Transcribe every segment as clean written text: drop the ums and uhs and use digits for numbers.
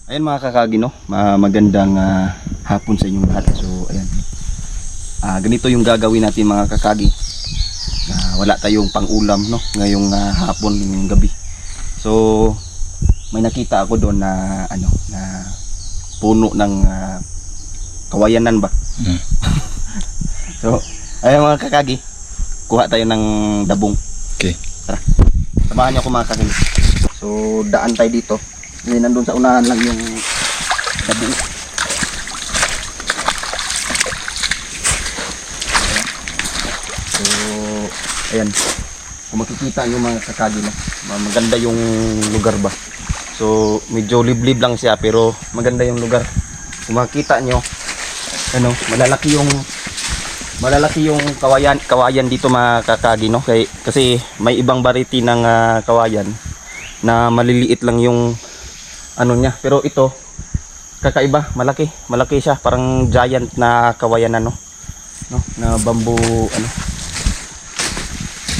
Ayan mga kakagi, no? Magandang hapon sa inyong lahat. So ayan, ganito yung gagawin natin mga kakagi. Wala tayong pang-ulam, no? Ngayong hapon, ngayong gabi. So may nakita ako doon na na puno ng kawayanan ba? So ayan mga kakagi, kuha tayo ng dabong. Okay. Tara, samahan niyo ako mga kakagi. So daan tayo dito. Nandun sa unahan lang yung dabong. So ayan, kung makikita nyo mga kakagi, no? Maganda yung lugar ba. So medyo liblib lang siya pero maganda yung lugar. Kung makikita nyo, malalaki yung kawayan dito mga kakagi, no? Kasi may ibang variety ng kawayan na maliliit lang yung niya, pero ito kakaiba, malaki siya, parang giant na kawayan no, na bamboo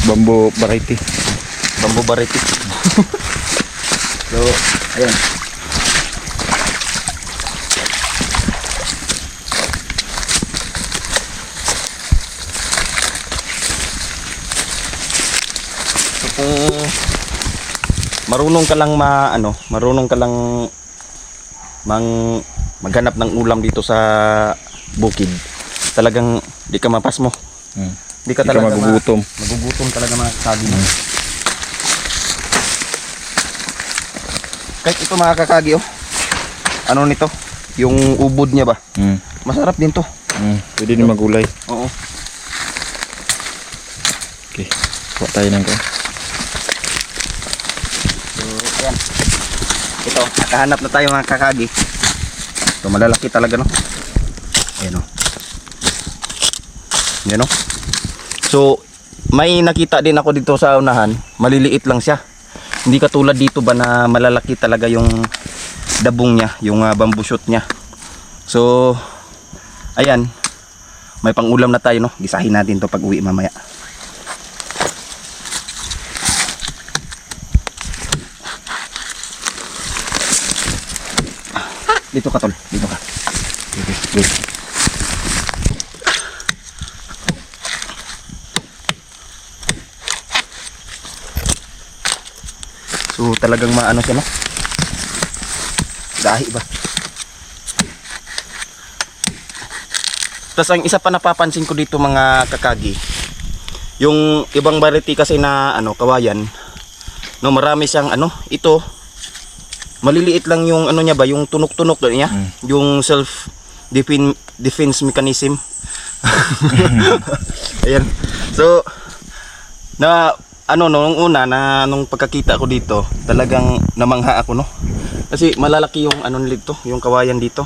Bamboo variety. So ayan, so kung marunong ka lang maghanap ng ulam dito sa bukid, talagang di ka mapas mo. Di ka talaga magugutom. Magugutom talaga mga kakagi. Kahit ito mga kakagi, nito, yung ubod niya ba? Masarap din to. Pwede din magulay. Oo. Okay. Kuha tayo ng ko. So, ayan. Ito, nakahanap na tayo mga kakagi. Ito, malalaki talaga, no? Ayan, no? Ayan, no? So, may nakita din ako dito sa unahan. Maliliit lang siya. Hindi katulad dito ba na malalaki talaga yung dabong niya, yung bamboo shoot niya. So, ayan. May pang-ulam na tayo, no? Gisahin natin to pag uwi mamaya. Dito ka, tol. Dito ka. Good. So talagang maano siya, no? Dahi ba? Tapos ang isa pa napapansin ko dito mga kakagi, yung ibang variety kasi na kawayan, no, marami siyang ito maliliit lang yung niya ba, yung tunok-tunok doon niya, yung self defense mechanism. Ayan. So na nung una nung pagkakita ko dito, talagang namangha ako, no? Kasi malalaki yung nito, yung kawayan dito.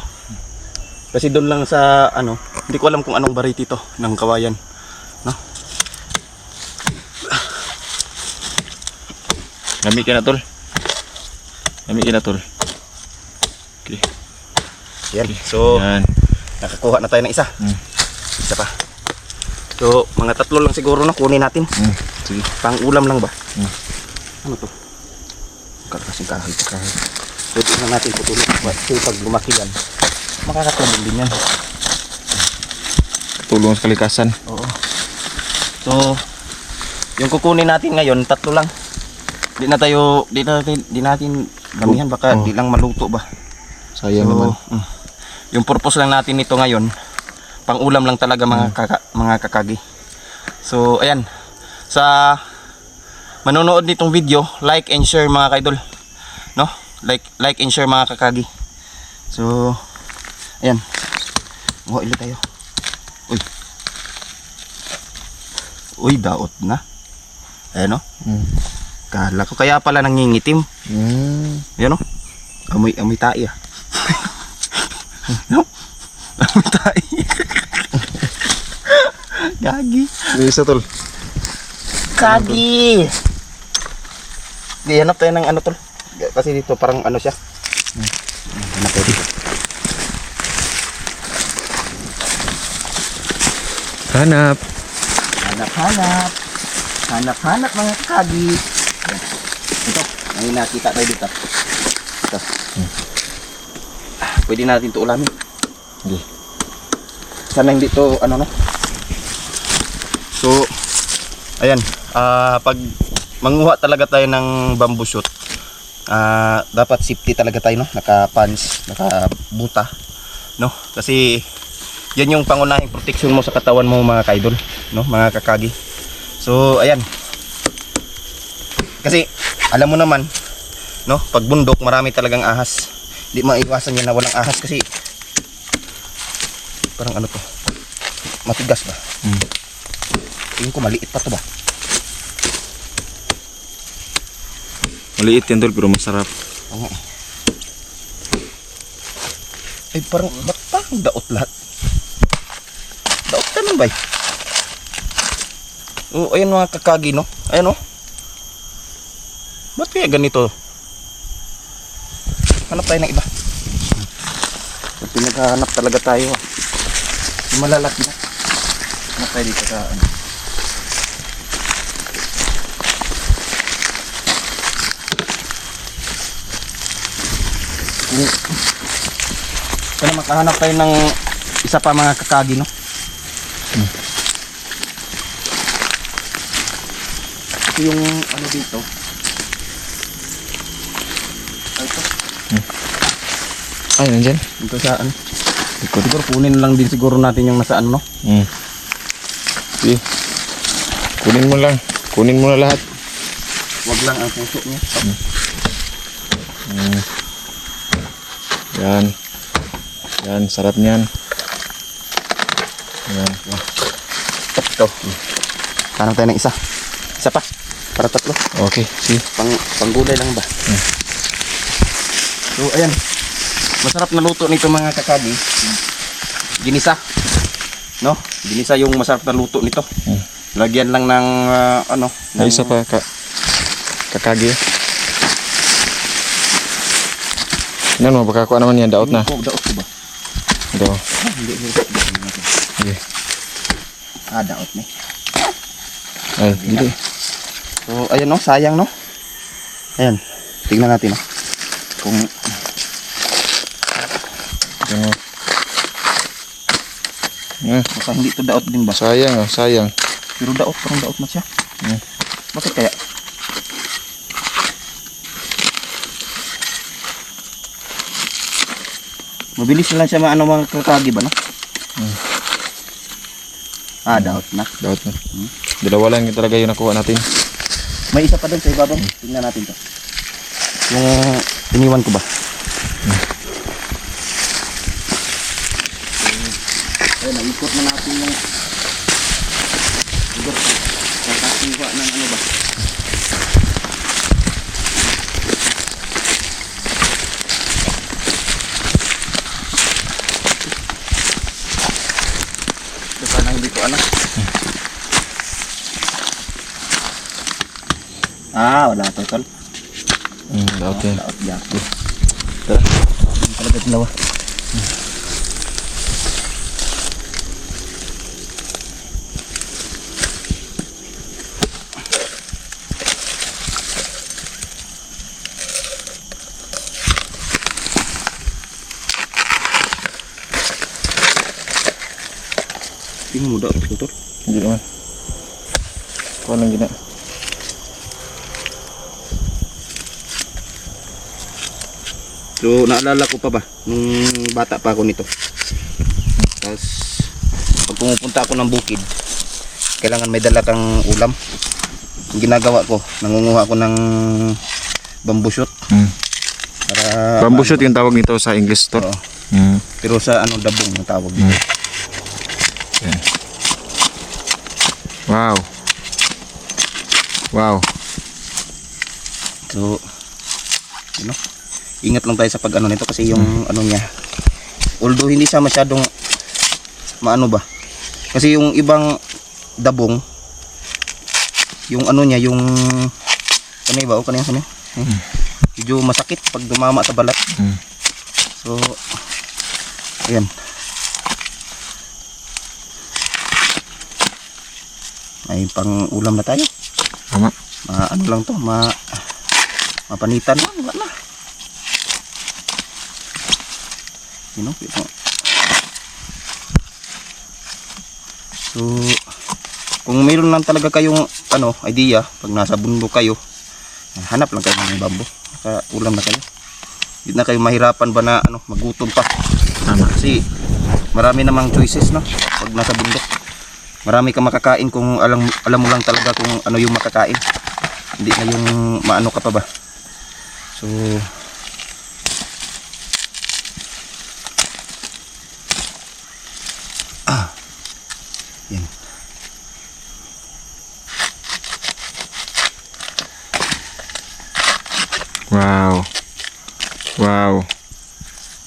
Kasi doon lang sa hindi ko alam kung anong variety to ng kawayan, no? Gamit ka na, tol. Okay. Yan. So Yan. nakakuha na tayo ng isa. Isa pa. So mga 3 lang siguro, no, kunin natin. Sige. Pang ulam lang ba? Ano to? Kakasing kahoy. Pwede na natin putulin. Kasi pag lumaki yan, makakatulong din yan. Tulong sa kalikasan. Oo. So yung kukunin natin ngayon, 3 lang. Di natin damihan, baka di lang maluto ba. Sayang So, naman. yung purpose lang natin nito ngayon, pang ulam lang talaga mga kakagi. So ayan, sa manonood nitong video, like and share mga kaidol, no? Like and share mga kakagi. So ayan, ulit tayo. Uy, daot na. Ayan, no? Kala ko kaya pala nangingitim. Ayan, no? Amoy tae, no? Amoy tae. Gagi. Isa, tol. Gagi. Hanap tayo ng tol. Kasi dito parang siya. Hanap tayo dito. Hanap. Hanap mga kakagi. Ito, may nakita tayo dito. Ito. pwede natin ito ulamin. Okay. Sana hindi to ano no. So ayan, pag manguha talaga tayo ng bamboo shoot, dapat safety talaga tayo, no? Naka-pants, naka-buta, no? Kasi yan yung pangunahing protection mo sa katawan mo, mga kaidol, no? Mga kakagi. So ayan. Kasi alam mo naman, no? Pag bundok, marami talagang ahas. Hindi maiwasan yan na walang ahas kasi parang ano to? Matigas ba? Tingin ko maliit pa to ba? Maliit yan tol, pero masarap. Oo nga. Ay parang, ba't parang daot lahat? Daot ka nun ba? Oh, ayun mga kakagi, no? Ayun, no? Ba't kaya ganito? Hanap tayo ng iba. Pag pinaghahanap talaga tayo, yung malalaki na. Hanap tayo dito sa ano. Sana makahanap tayo ng isa pa, mga kakagi, no? Ito yung ano dito. Ito. Ay, nandyan. Dito sa ano. Siguro kunin lang din siguro natin yung nasa ano, no? Sige. Kunin mo lang. Kunin mo na lahat. Wag lang ang puso niya. Yan. Yan, sarap niyan. Yan. Ito. Hanap tayo ng isa. Isa pa. Para tatlo. Okay, sige. Panggulay lang ba? So ayan. Masarap na luto nito, mga kakagi. Ginisa. No? Ginisa yung masarap na luto nito. Lagyan lang ng ano. May isa pa kakagi. Yan mo, baka ko naman yan, daot na. Oh, daot ko ba? Ito. Hindi. Sige. Daot na. Ay, hindi. So ayan, no, sayang, no. Ayan. Tingnan natin, no. Kung Yan. Yan. baka hindi ito daot din ba? Sayang, oh, sayang. Pero daot, parang daot na siya. Bakit kaya? Mabilis na lang siya maano, mga kakagi ba, no? Daot na. Daot na. Dalawa lang yung talaga yung nakuha natin. May isa pa doon sa ibabaw. Tingnan natin to. Yung iniwan ko ba? Ayun, naikot na natin yung lugar. Kakakuha ng ano ba? Ito sana hindi ko alam. Wala to, tol. Daot yan. Daot yan. Tara. Hindi talaga dalawa. Tingnan mo daot ko, tol. Hindi naman. Kuha lang gina. So naalala ko pa ba nung bata pa ako nito. Tapos pag pumupunta ako ng bukid, kailangan may dala kang ulam. Ang ginagawa ko, nangunguha ako ng bamboo shoot. Para Bamboo shoot yung tawag nito sa English to. Oo. Pero sa ano, dabong ang tawag dito. Yan. Wow. Wow. So you know, ingat lang tayo sa pag ano nito kasi yung ano niya, although hindi siya masyadong maano ba, kasi yung ibang dabong, yung ano niya, yung ano ba, o kanina medyo masakit pag dumama sa balat. So ayan, may pang ulam na tayo. Tama. Ano lang to, mapanitan lang, wala na. You know, ito. So, kung mayroon lang talaga kayong idea, pag nasa bundok kayo, hanap lang kayo ng bambo. Ulam na kayo. Hindi na kayo mahirapan ba na magutom pa. Tama. Kasi marami namang choices, no? Pag nasa bundok, marami kang makakain kung alam mo lang talaga kung ano yung makakain. Hindi na yung maano ka pa ba. So, yan. Wow. Wow.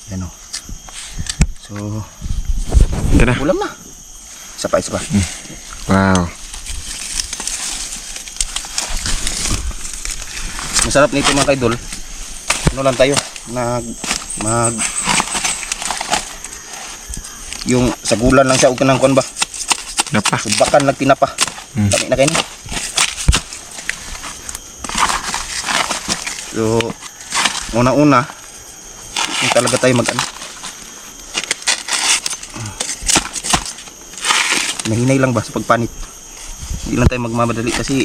Yan o. So, Ito na. ulam na. Isa pa. Wow. Masarap nito mga kaidol. Ano lang tayo? Yung sagulan lang siya o kanang kuan ba? Napa. Subakan lang tinapa. Kami na kayo. So, una-una, yung talaga tayo mahinay lang ba sa pagpanit. Hindi lang tayo magmamadali kasi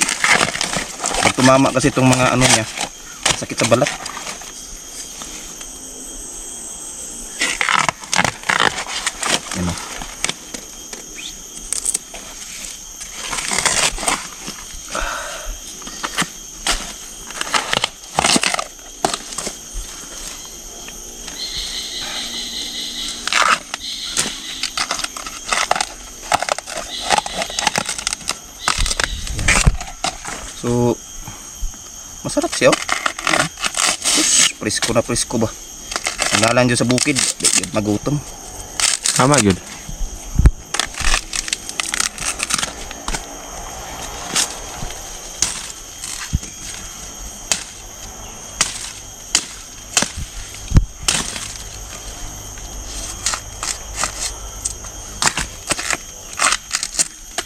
pag tumama kasi itong mga niya, sakit sa balat. Yan o. So, masarap siya. Presko na presko ba? Nagalan dyan sa bukid, magutom. Tama yun.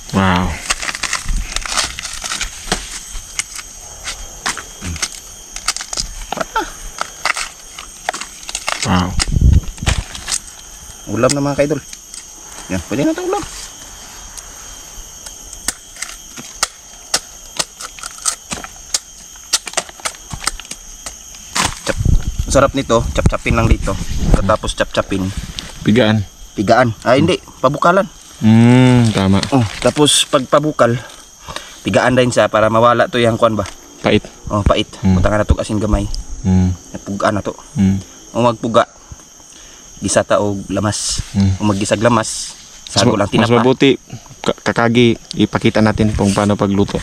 Wow. Wow. Ulam na mga kaidol. Yan, pwede na ito ulam. Sarap nito, chap-chapin lang dito. Tapos chap-chapin, Pigaan. pigaan. Hindi, pabukalan. Tama. Oh, tapos pag pabukal, pigaan din siya para mawala to yung kuan ba? Pait. Oh, pait. Punta na to asin gamay. Napugaan na to. O magpuga, gisata o lamas. O maggisag lamas, sago lang Mas tinapa. mabuti, kakagi, ipakita natin kung paano pagluto.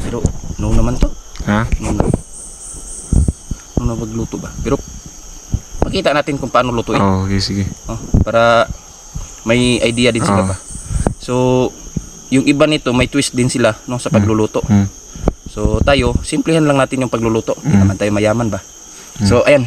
Pero, no naman to. Ha? No magluto ba? Pero, makita natin kung paano lutuin. Oh, okay, sige. Oh, para may idea din sila Oh. ba. So, yung iba nito, may twist din sila no, sa pagluluto. So, tayo, simplihan lang natin yung pagluluto. Hindi naman tayo mayaman ba. So, ayan.